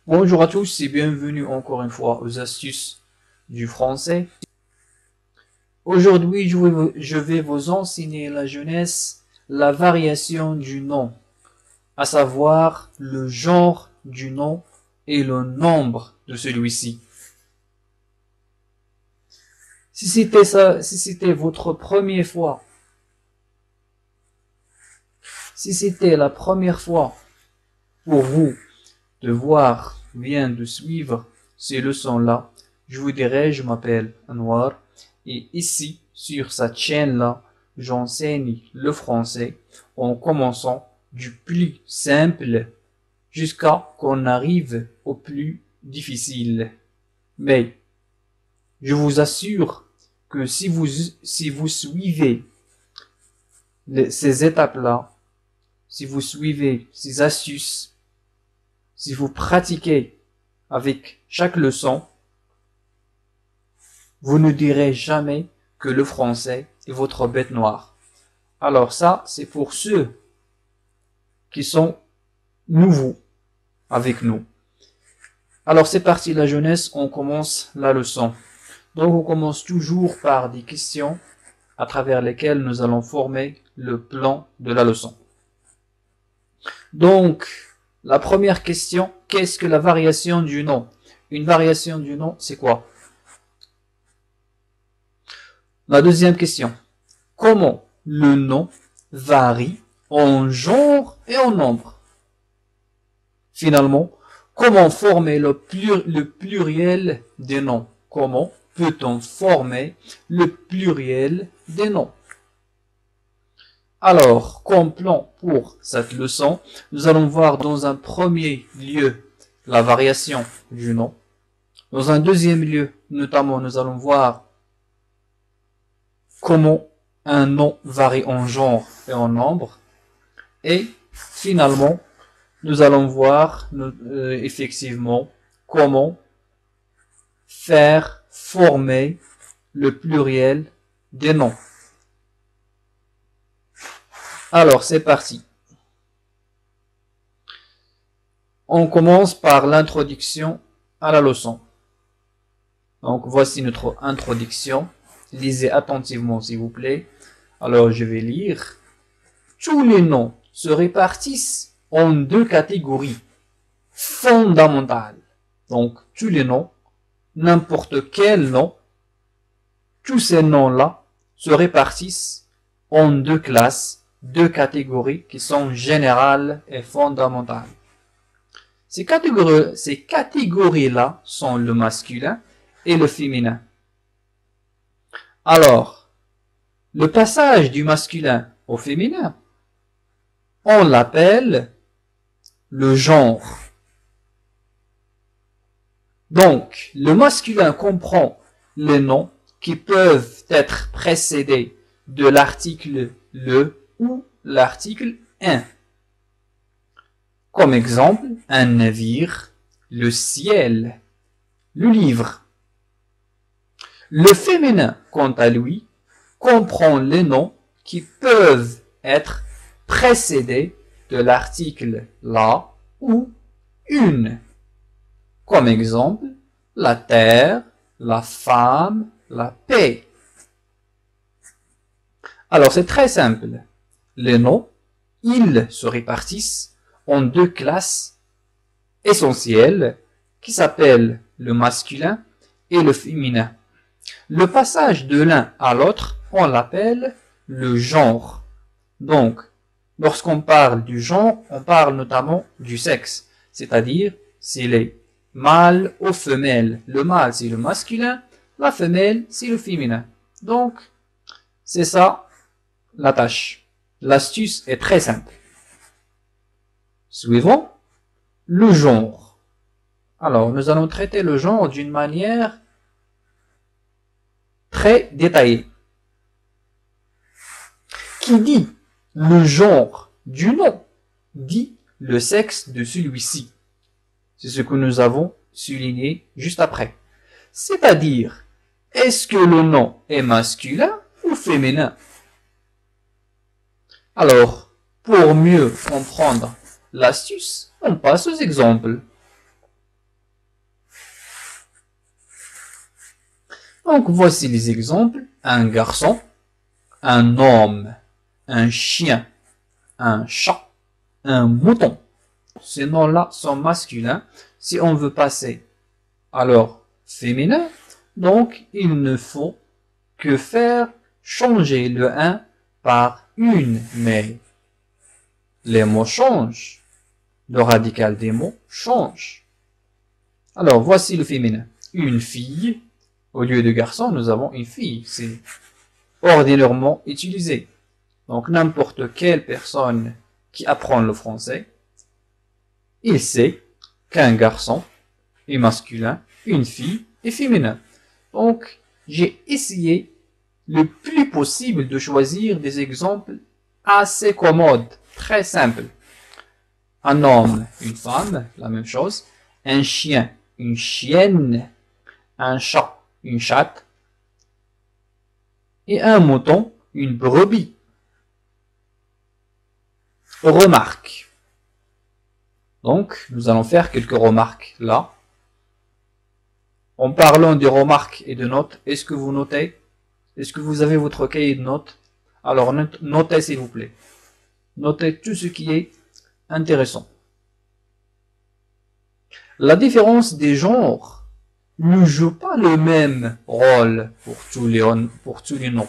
Bonjour à tous et bienvenue encore une fois aux astuces du français. Aujourd'hui, je vais vous enseigner la jeunesse, la variation du nom, à savoir le genre du nom et le nombre de celui-ci. Si c'était votre première fois, si c'était la première fois pour vous de voir ou bien de suivre ces leçons-là, je vous dirais, je m'appelle Anwar et ici, sur cette chaîne-là, j'enseigne le français en commençant du plus simple jusqu'à qu'on arrive au plus difficile. Mais je vous assure que si vous suivez ces étapes-là, si vous suivez ces astuces, si vous pratiquez avec chaque leçon, vous ne direz jamais que le français est votre bête noire. Alors ça, c'est pour ceux qui sont nouveaux avec nous. Alors c'est parti la jeunesse, on commence la leçon. Donc on commence toujours par des questions à travers lesquelles nous allons former le plan de la leçon. Donc, la première question, qu'est-ce que la variation du nom? Une variation du nom, c'est quoi? La deuxième question, comment le nom varie en genre et en nombre? Finalement, comment former le pluriel des noms? Comment peut-on former le pluriel des noms? Alors, comme plan pour cette leçon, nous allons voir dans un premier lieu la variation du nom. Dans un deuxième lieu, notamment, nous allons voir comment un nom varie en genre et en nombre. Et finalement, nous allons voir effectivement comment faire former le pluriel des noms. Alors, c'est parti. On commence par l'introduction à la leçon. Donc, voici notre introduction. Lisez attentivement, s'il vous plaît. Alors, je vais lire. Tous les noms se répartissent en deux catégories fondamentales. Donc, tous les noms, n'importe quel nom, tous ces noms-là se répartissent en deux classes, deux catégories qui sont générales et fondamentales. Ces catégories-là sont le masculin et le féminin. Alors, le passage du masculin au féminin, on l'appelle le genre. Donc, le masculin comprend les noms qui peuvent être précédés de l'article le ou l'article un. Comme exemple, un navire, le ciel, le livre. Le féminin, quant à lui, comprend les noms qui peuvent être précédés de l'article la ou une. Comme exemple, la terre, la femme, la paix. Alors c'est très simple. Les noms, ils se répartissent en deux classes essentielles qui s'appellent le masculin et le féminin. Le passage de l'un à l'autre, on l'appelle le genre. Donc, lorsqu'on parle du genre, on parle notamment du sexe, c'est-à-dire s'il est mâle ou femelle. Le mâle, c'est le masculin, la femelle, c'est le féminin. Donc, c'est ça la tâche. L'astuce est très simple. Suivons le genre. Alors, nous allons traiter le genre d'une manière très détaillée. Qui dit le genre du nom dit le sexe de celui-ci. C'est ce que nous avons souligné juste après. C'est-à-dire, est-ce que le nom est masculin ou féminin? Alors, pour mieux comprendre l'astuce, on passe aux exemples. Donc, voici les exemples. Un garçon, un homme, un chien, un chat, un mouton. Ces noms-là sont masculins. Si on veut passer à leur féminin, donc il ne faut que faire changer le un par une, mais les mots changent. Le radical des mots change. Alors, voici le féminin. Une fille. Au lieu de garçon, nous avons une fille. C'est ordinairement utilisé. Donc, n'importe quelle personne qui apprend le français, il sait qu'un garçon est masculin, une fille est féminin. Donc, j'ai essayé le plus possible de choisir des exemples assez commodes, très simples. Un homme, une femme, la même chose. Un chien, une chienne. Un chat, une chatte. Et un mouton, une brebis. Remarques. Donc, nous allons faire quelques remarques là. En parlant des remarques et de notes, est-ce que vous notez? Est-ce que vous avez votre cahier de notes? Alors, notez s'il vous plaît. Notez tout ce qui est intéressant. La différence des genres ne joue pas le même rôle pour tous les noms.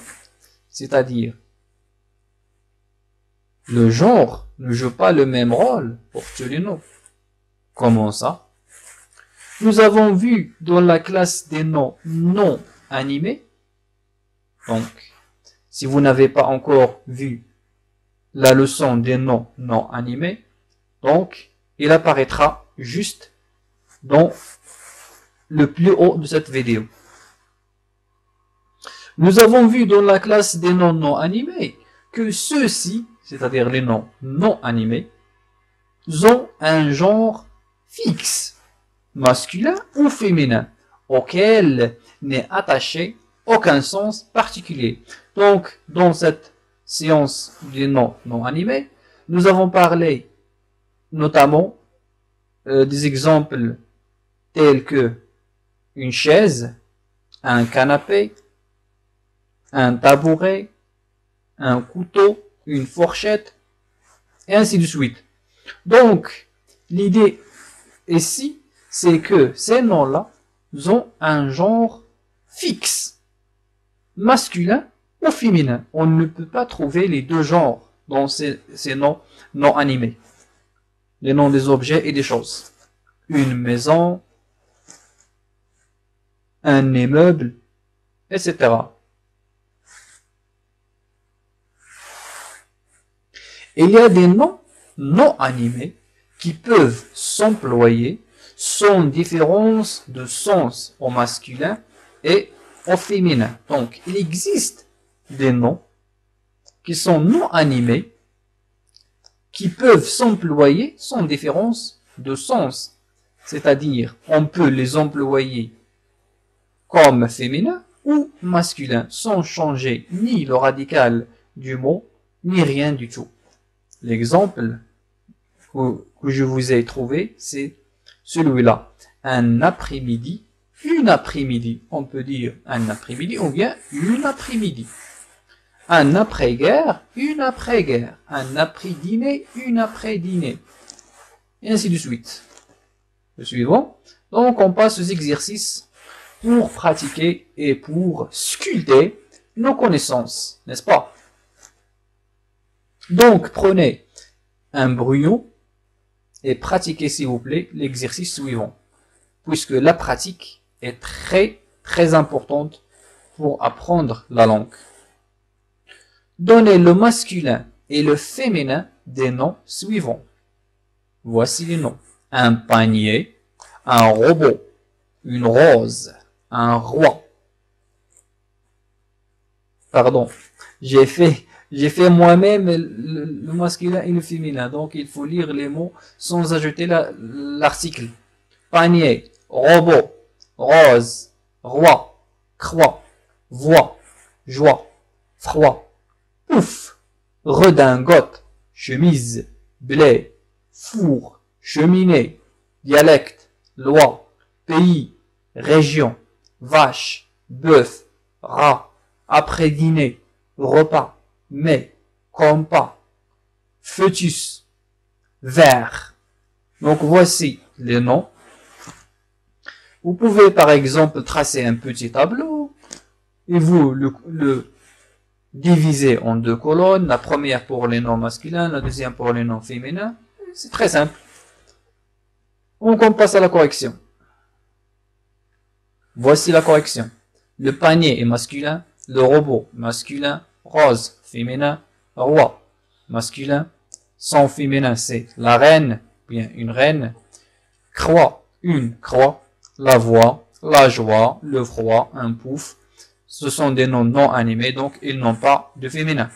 C'est-à-dire, le genre ne joue pas le même rôle pour tous les noms. Comment ça? Nous avons vu dans la classe des noms non animés. Donc, si vous n'avez pas encore vu la leçon des noms non animés, donc, il apparaîtra juste dans le plus haut de cette vidéo. Nous avons vu dans la classe des noms non animés que ceux-ci, c'est-à-dire les noms non animés, ont un genre fixe, masculin ou féminin, auquel n'est attaché aucun sens particulier. Donc, dans cette séance des noms non animés, nous avons parlé notamment des exemples tels que une chaise, un canapé, un tabouret, un couteau, une fourchette, et ainsi de suite. Donc, l'idée ici, c'est que ces noms-là ont un genre fixe, masculin ou féminin. On ne peut pas trouver les deux genres dans ces noms non animés. Les noms des objets et des choses. Une maison, un immeuble, etc. Il y a des noms non animés qui peuvent s'employer sans différence de sens au masculin et au féminin. Donc, il existe des noms qui sont non animés qui peuvent s'employer sans différence de sens. C'est-à-dire, on peut les employer comme féminin ou masculin sans changer ni le radical du mot, ni rien du tout. L'exemple que je vous ai trouvé, c'est celui-là. Un après-midi, une après-midi. On peut dire un après-midi ou bien une après-midi. Un après-guerre, une après-guerre. Un après-dîner, une après-dîner. Et ainsi de suite. Le suivant. Donc, on passe aux exercices pour pratiquer et pour sculpter nos connaissances, n'est-ce pas? Donc, prenez un brouillon et pratiquez, s'il vous plaît, l'exercice suivant. Puisque la pratique est très importante pour apprendre la langue. Donnez le masculin et le féminin des noms suivants. Voici les noms. Un panier, un robot, une rose, un roi. Pardon, j'ai fait moi-même le masculin et le féminin. Donc, il faut lire les mots sans ajouter l'article. Panier, robot, rose, roi, croix, voix, joie, froid, pouf, redingote, chemise, blé, four, cheminée, dialecte, loi, pays, région, vache, bœuf, rat, après-dîner, repas, mais, compas, fœtus, vers. Donc voici les noms. Vous pouvez par exemple tracer un petit tableau et vous le diviser en deux colonnes. La première pour les noms masculins, la deuxième pour les noms féminins. C'est très simple. Donc on passe à la correction. Voici la correction. Le panier est masculin, le robot masculin, rose féminin, roi masculin, son féminin c'est la reine, bien une reine, croix, une croix, la voix, la joie, le froid, un pouf. Ce sont des noms non animés, donc ils n'ont pas de féminin.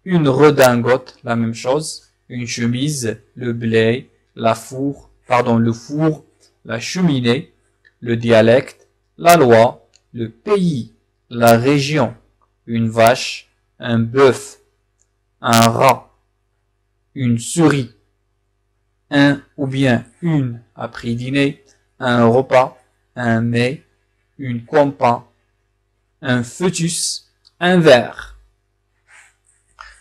Une redingote, la même chose, une chemise, le blé, le four, la cheminée, le dialecte, la loi, le pays, la région, une vache, un bœuf, un rat, une souris, un ou bien une après-dîner, un repas, un mets, une compas, un fœtus, un verre.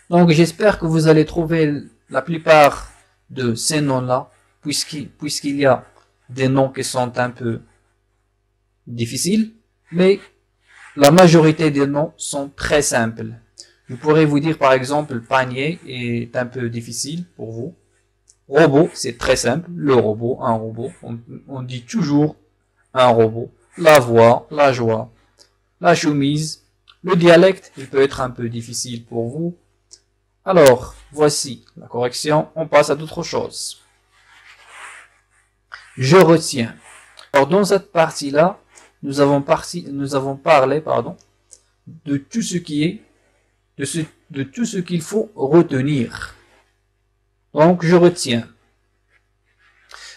Donc j'espère que vous allez trouver la plupart de ces noms-là, puisqu'il y a des noms qui sont un peu difficiles, mais la majorité des noms sont très simples. Je pourrais vous dire par exemple panier est un peu difficile pour vous. Robot, c'est très simple. Le robot, un robot. On dit toujours un robot. La voix, la joie, la chemise. Le dialecte, il peut être un peu difficile pour vous. Alors, voici la correction. On passe à d'autres choses. Je retiens. Alors, dans cette partie-là, nous avons parlé, de tout ce qui est, de tout ce qu'il faut retenir. Donc, je retiens.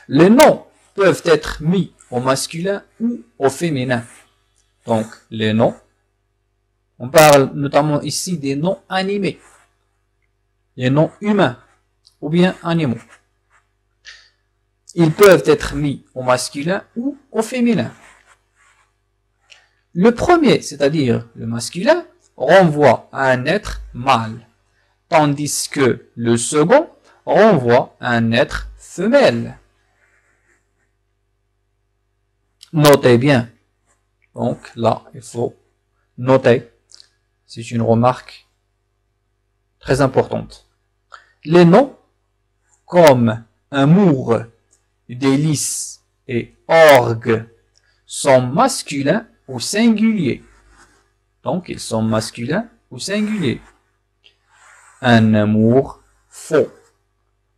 Les noms peuvent être mis au masculin ou au féminin. Donc, les noms. On parle notamment ici des noms animés. Les noms humains ou bien animaux. Ils peuvent être mis au masculin ou au féminin. Le premier, c'est-à-dire le masculin, renvoie à un être mâle, tandis que le second renvoie à un être femelle. Notez bien. Donc là, il faut noter. C'est une remarque très importante. Les noms comme amour, délice et orgue sont masculins ou singuliers. Donc, ils sont masculins ou singuliers. Un amour, faux.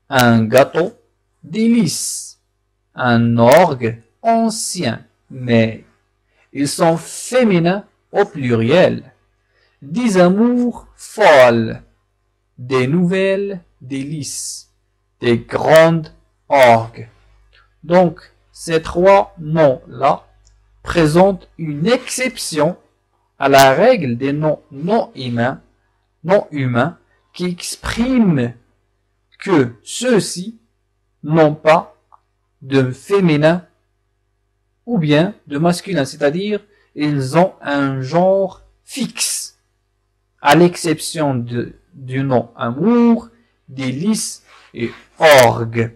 Un gâteau, délice. Un orgue, ancien. Mais ils sont féminins au pluriel. Des amours folles. Des nouvelles délices. Des grandes orgues. Donc, ces trois noms-là présentent une exception à la règle des noms non humains qui expriment que ceux-ci n'ont pas de féminin ou bien de masculin, c'est-à-dire ils ont un genre fixe, à l'exception du nom amour, délice et orgue,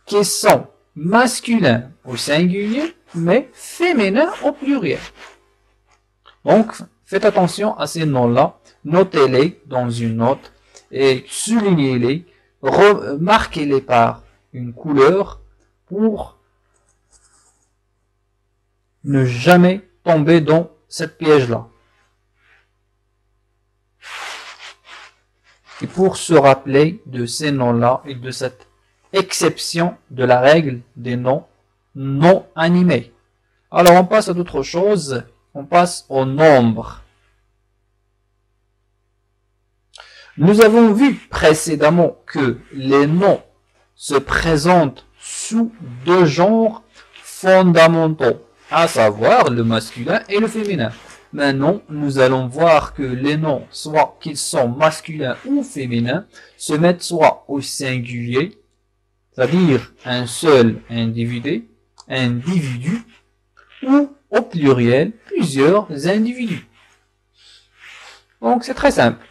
qui sont masculins au singulier, mais féminins au pluriel. Donc, faites attention à ces noms-là, notez-les dans une note et soulignez-les, marquez-les par une couleur pour ne jamais tomber dans cette piège-là. Et pour se rappeler de ces noms-là et de cette exception de la règle des noms non animés. Alors on passe à d'autres choses, on passe au nombre. Nous avons vu précédemment que les noms se présentent sous deux genres fondamentaux, à savoir le masculin et le féminin. Maintenant, nous allons voir que les noms, soit qu'ils sont masculins ou féminins, se mettent soit au singulier, c'est-à-dire un seul individu, ou au pluriel, plusieurs individus. Donc c'est très simple.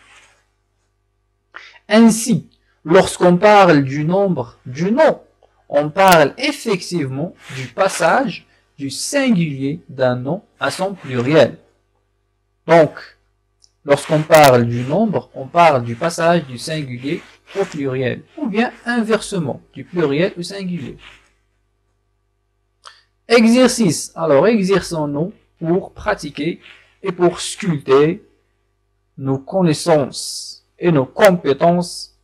Ainsi, lorsqu'on parle du nombre du nom, on parle effectivement du passage du singulier d'un nom à son pluriel. Donc, lorsqu'on parle du nombre, on parle du passage du singulier au pluriel, ou bien inversement, du pluriel au singulier. Exercice. Alors, exerçons-nous pour pratiquer et pour sculpter nos connaissances et nos compétences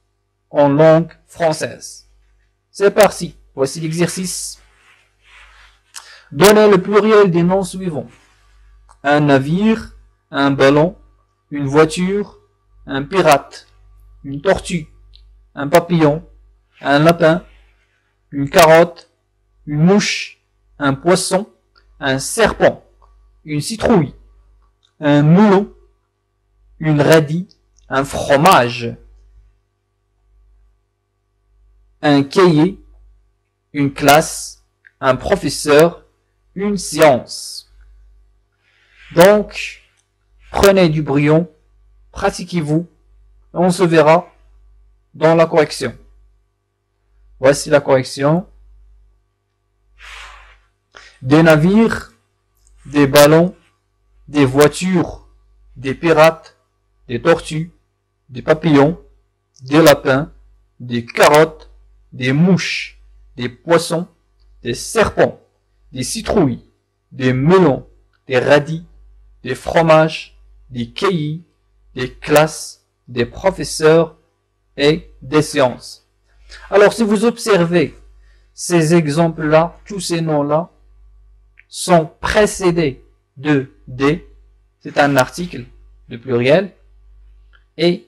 en langue française. C'est parti. Voici l'exercice. Donnez le pluriel des noms suivants. Un navire, un ballon, une voiture, un pirate, une tortue, un papillon, un lapin, une carotte, une mouche, un poisson, un serpent, une citrouille, un melon, une radie, un fromage, un cahier, une classe, un professeur, une science. Donc, prenez du brouillon, pratiquez-vous, et on se verra dans la correction. Voici la correction. Des navires, des ballons, des voitures, des pirates, des tortues, des papillons, des lapins, des carottes, des mouches, des poissons, des serpents, des citrouilles, des melons, des radis, des fromages, des caillis, des classes, des professeurs et des sciences. Alors, si vous observez ces exemples-là, tous ces noms-là sont précédés de des, c'est un article de pluriel, et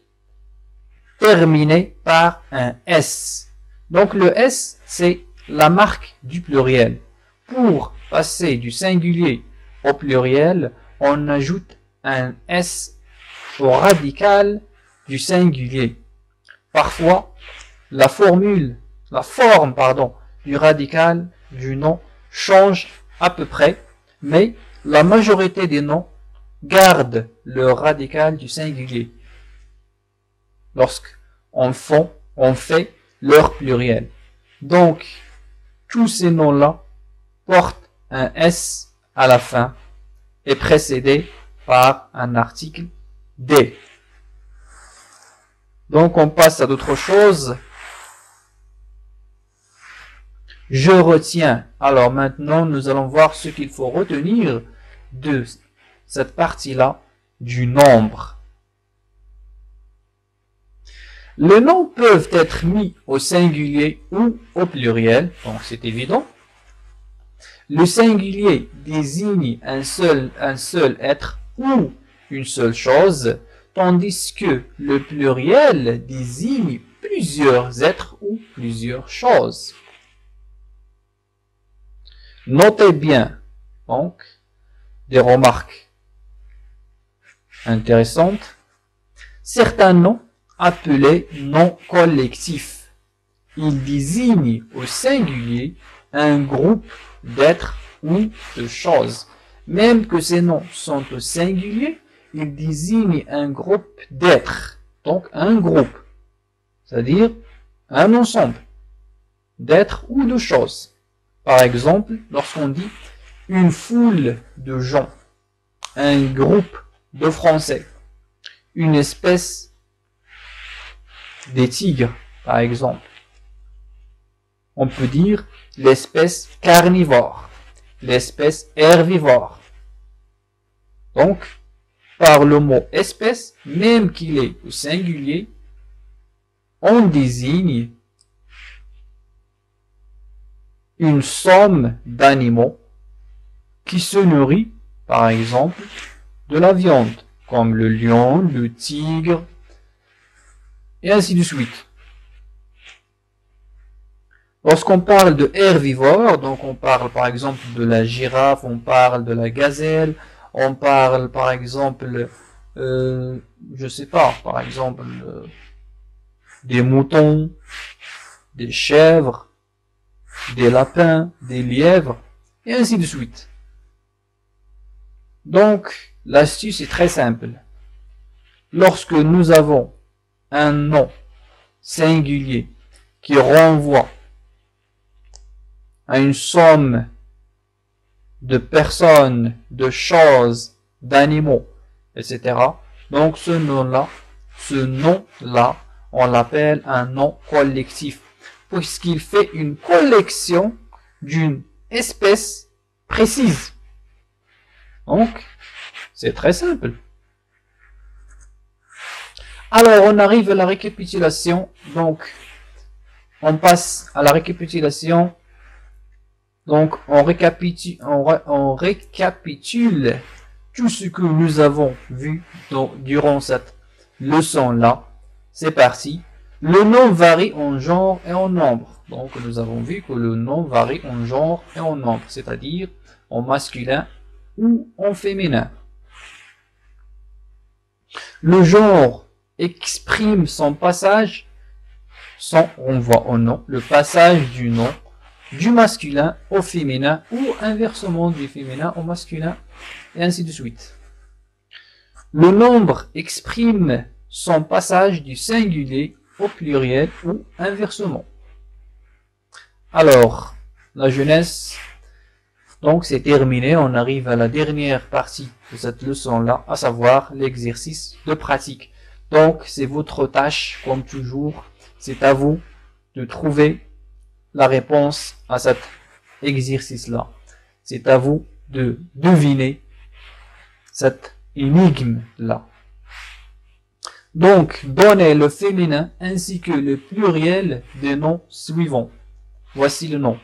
terminés par un S. Donc le S, c'est la marque du pluriel. Pour passer du singulier au pluriel, on ajoute un S au radical du singulier. Parfois, la forme, du radical du nom change à peu près, mais la majorité des noms gardent le radical du singulier lorsqu'on fait leur pluriel. Donc, tous ces noms-là portent un S à la fin et précédés par un article des. Donc, on passe à d'autres choses. Je retiens. Alors maintenant, nous allons voir ce qu'il faut retenir de cette partie-là du nombre. Les noms peuvent être mis au singulier ou au pluriel, donc c'est évident. Le singulier désigne un seul être ou une seule chose, tandis que le pluriel désigne plusieurs êtres ou plusieurs choses. Notez bien, donc, des remarques intéressantes. Certains noms appelés noms collectifs. Ils désignent au singulier un groupe d'êtres ou de choses. Même que ces noms sont au singulier, ils désignent un groupe d'êtres. Donc un groupe, c'est-à-dire un ensemble d'êtres ou de choses. Par exemple, lorsqu'on dit une foule de gens, un groupe de Français, une espèce des tigres, par exemple. On peut dire l'espèce carnivore, l'espèce herbivore. Donc, par le mot espèce, même qu'il est au singulier, on désigne une somme d'animaux qui se nourrit, par exemple, de la viande, comme le lion, le tigre, et ainsi de suite. Lorsqu'on parle de herbivore, donc on parle par exemple de la girafe, on parle de la gazelle, on parle par exemple, je sais pas, par exemple, des moutons, des chèvres, des lapins, des lièvres, et ainsi de suite. Donc, l'astuce est très simple. Lorsque nous avons un nom singulier qui renvoie à une somme de personnes, de choses, d'animaux, etc. Donc ce nom-là, on l'appelle un nom collectif, puisqu'il fait une collection d'une espèce précise. Donc, c'est très simple. Alors, on arrive à la récapitulation. Donc, on passe à la récapitulation. Donc, on récapitule tout ce que nous avons vu durant cette leçon-là. C'est parti. Le nom varie en genre et en nombre. Donc, nous avons vu que le nom varie en genre et en nombre, c'est-à-dire en masculin ou en féminin. Le genre exprime son passage, son renvoi au nom, le passage du nom du masculin au féminin ou inversement du féminin au masculin et ainsi de suite. Le nombre exprime son passage du singulier au pluriel ou inversement. Alors, la jeunesse, donc c'est terminé, on arrive à la dernière partie de cette leçon-là, à savoir l'exercice de pratique. Donc, c'est votre tâche, comme toujours, c'est à vous de trouver la réponse à cet exercice-là. C'est à vous de deviner cette énigme-là. Donc, donnez le féminin ainsi que le pluriel des noms suivants. Voici le nom.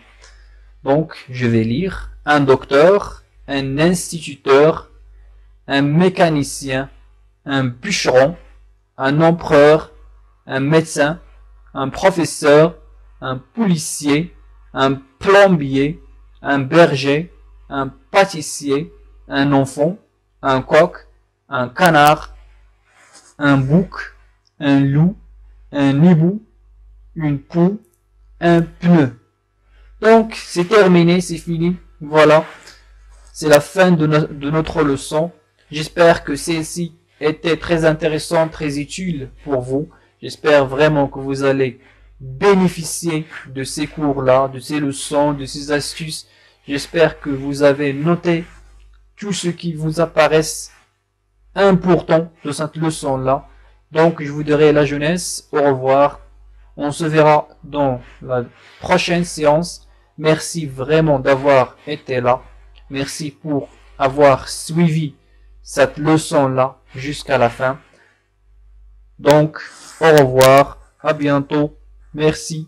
Donc, je vais lire un docteur, un instituteur, un mécanicien, un bûcheron, un empereur, un médecin, un professeur, un policier, un plombier, un berger, un pâtissier, un enfant, un coq, un canard, un bouc, un loup, un hibou, une poule, un pneu. Donc, c'est terminé, c'est fini. Voilà, c'est la fin de notre leçon. J'espère que celle-ci était très intéressante, très utile pour vous. J'espère vraiment que vous allez bénéficier de ces cours-là, de ces leçons, de ces astuces. J'espère que vous avez noté tout ce qui vous apparaisse important de cette leçon-là. Donc, je vous dirai la jeunesse, au revoir. On se verra dans la prochaine séance. Merci vraiment d'avoir été là. Merci pour avoir suivi cette leçon-là jusqu'à la fin. Donc, au revoir. À bientôt. Merci.